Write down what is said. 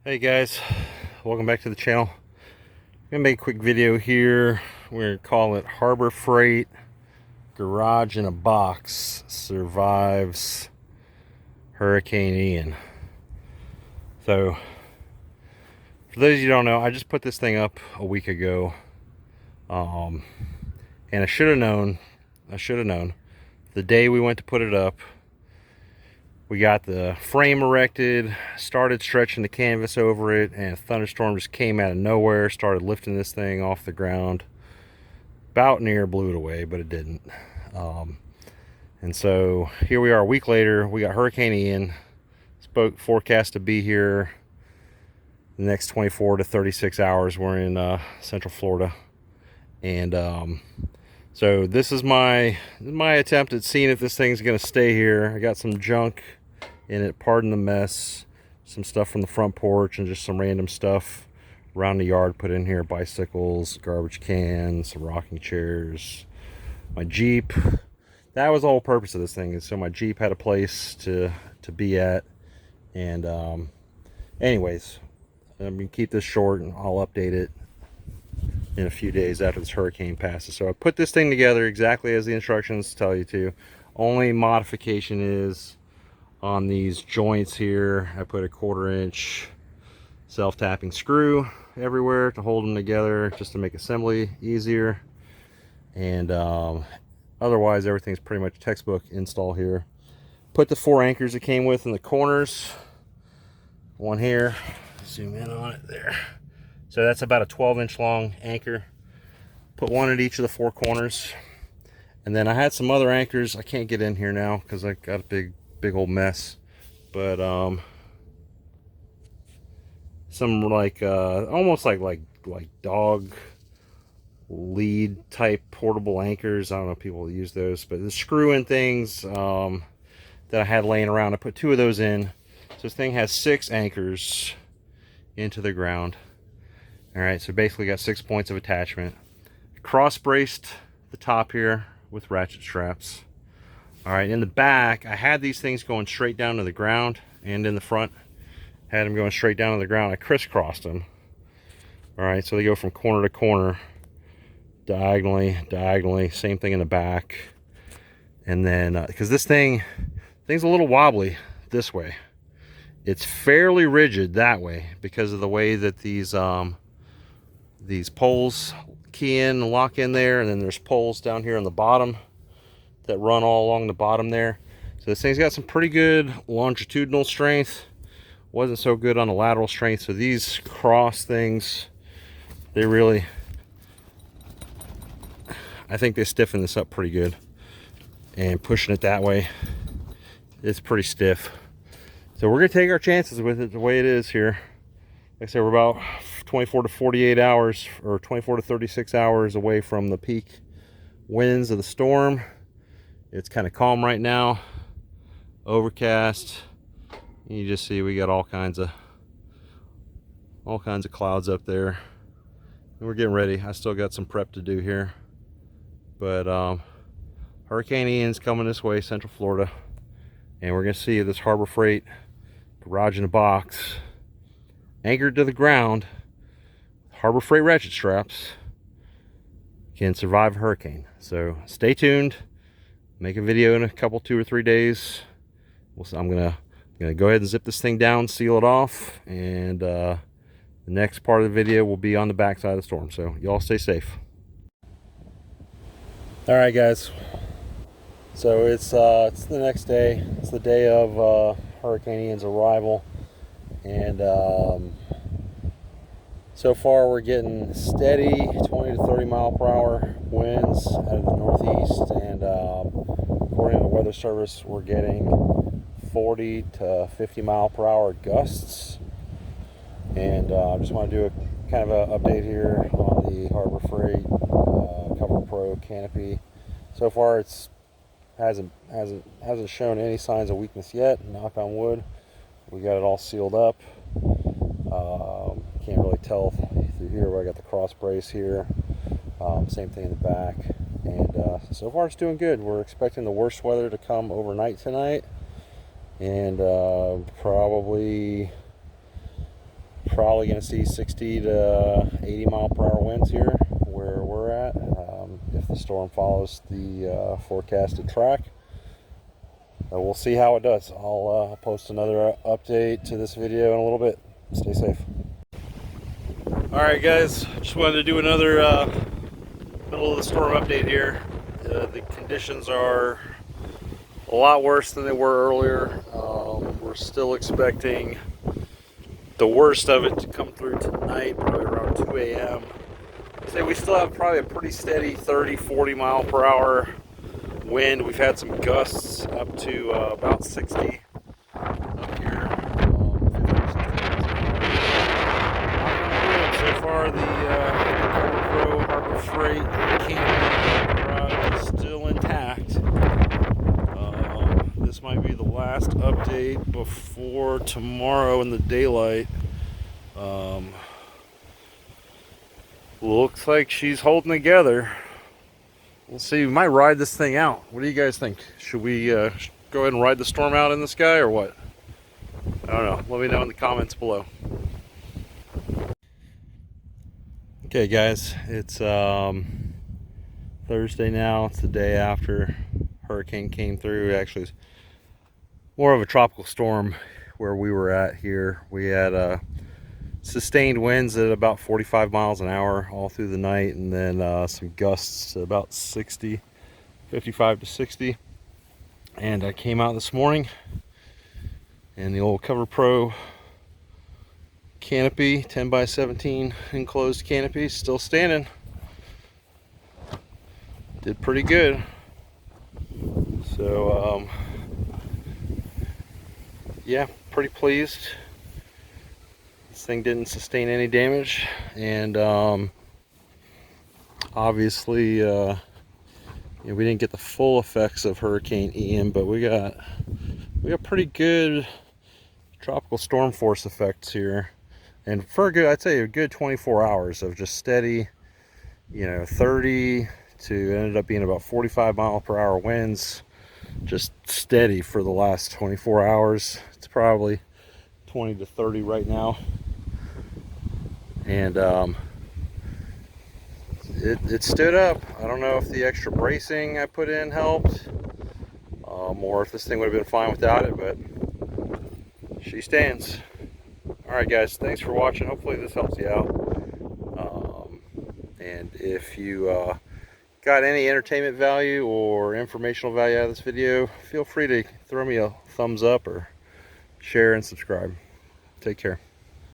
Hey guys, welcome back to the channel. I'm gonna make a quick video here. We're gonna call it Harbor Freight Garage in a Box Survives Hurricane Ian. So for those of you who don't know, I just put this thing up a week ago, and I should have known the day we went to put it up. We got the frame erected, started stretching the canvas over it, and a thunderstorm just came out of nowhere, started lifting this thing off the ground. About near blew it away, but it didn't. And so here we are a week later. We got Hurricane Ian. Forecast to be here the next 24 to 36 hours. We're in Central Florida. And so this is my attempt at seeing if this thing's going to stay here. I got some junk in it, pardon the mess, some stuff from the front porch and just some random stuff around the yard put in here, bicycles, garbage cans, some rocking chairs, my Jeep. That was the whole purpose of this thing, is so my Jeep had a place to be at. And anyways, I'm gonna keep this short and I'll update it in a few days after this hurricane passes. So I put this thing together exactly as the instructions tell you to. Only modification is on these joints here. I put a 1/4 inch self-tapping screw everywhere to hold them together, just to make assembly easier. And otherwise everything's pretty much textbook install here. Put the 4 anchors it came with in the corners. One here, zoom in on it there. So that's about a 12-inch long anchor. Put one at each of the 4 corners. And then I had some other anchors. I can't get in here now because I got a big old mess. But some like almost like dog lead type portable anchors. I don't know if people use those, but the screw-in things that I had laying around, I put 2 of those in. So this thing has 6 anchors into the ground. All right, so basically got 6 points of attachment. Cross braced the top here with ratchet straps. All right, in the back, I had these things going straight down to the ground, and in the front, had them going straight down to the ground. I crisscrossed them. All right, so they go from corner to corner, diagonally, same thing in the back. And then, because this thing's a little wobbly this way. It's fairly rigid that way because of the way that these poles key in and lock in there, and then there's poles down here on the bottom that run all along the bottom there. So this thing's got some pretty good longitudinal strength. Wasn't so good on the lateral strength. So these cross things, they really, I think they stiffen this up pretty good. And pushing it that way, it's pretty stiff. So we're gonna take our chances with it the way it is here. Like I said, we're about 24 to 48 hours, or 24 to 36 hours away from the peak winds of the storm. It's kind of calm right now, overcast. You just see we got all kinds of clouds up there, and we're getting ready. I still got some prep to do here, but Hurricane Ian's coming this way, Central Florida, and we're gonna see if this Harbor Freight Garage in a Box, anchored to the ground, Harbor Freight ratchet straps, can survive a hurricane. So stay tuned. Make a video in a couple, 2 or 3 days. I'm gonna go ahead and zip this thing down, seal it off, and the next part of the video will be on the backside of the storm. So y'all stay safe. All right, guys. So it's the next day. It's the day of Hurricane Ian's arrival, and so far we're getting steady 20 to 30 mile per hour winds out of the northeast, and according to the weather service, we're getting 40 to 50 mile per hour gusts. And I just want to do a kind of an update here on the Harbor Freight CoverPro Canopy. So far it's hasn't shown any signs of weakness yet. Knock on wood. We got it all sealed up. Can't really tell through here where I got the cross brace here. Same thing in the back. And so far it's doing good. We're expecting the worst weather to come overnight tonight, and probably probably going to see 60 to 80 mile per hour winds here where we're at, if the storm follows the forecasted track. We'll see how it does. I'll post another update to this video in a little bit. Stay safe. Alright guys, just wanted to do another middle of the storm update here. The conditions are a lot worse than they were earlier. We're still expecting the worst of it to come through tonight, probably around 2 a.m. Say we still have probably a pretty steady 30-40 mile per hour wind. We've had some gusts up to about 60 up here. 50 or 60 miles an hour. So far, the CoverPro Harbor Freight Canopy garage is still intact. This might be the last update before tomorrow in the daylight. Looks like she's holding together. We'll see. We might ride this thing out. What do you guys think? Should we go ahead and ride the storm out in the sky or what? I don't know. Let me know in the comments below. Okay guys, it's Thursday now. It's the day after hurricane came through. Actually, it's more of a tropical storm where we were at here. We had sustained winds at about 45 miles an hour all through the night, and then some gusts about 60, 55 to 60. And I came out this morning and the old CoverPro Canopy 10 by 17 enclosed canopy still standing. Did pretty good. So yeah, pretty pleased. This thing didn't sustain any damage, and obviously we didn't get the full effects of Hurricane Ian, but we got pretty good tropical storm force effects here, and for a good, I'd say a good 24 hours of just steady, 30 to ended up being about 45 mile per hour winds, just steady for the last 24 hours. It's probably 20 to 30 right now, and it stood up. I don't know if the extra bracing I put in helped, or if this thing would have been fine without it, but she stands. Alright guys, thanks for watching. Hopefully this helps you out, and if you got any entertainment value or informational value out of this video, feel free to throw me a thumbs up or share and subscribe. Take care.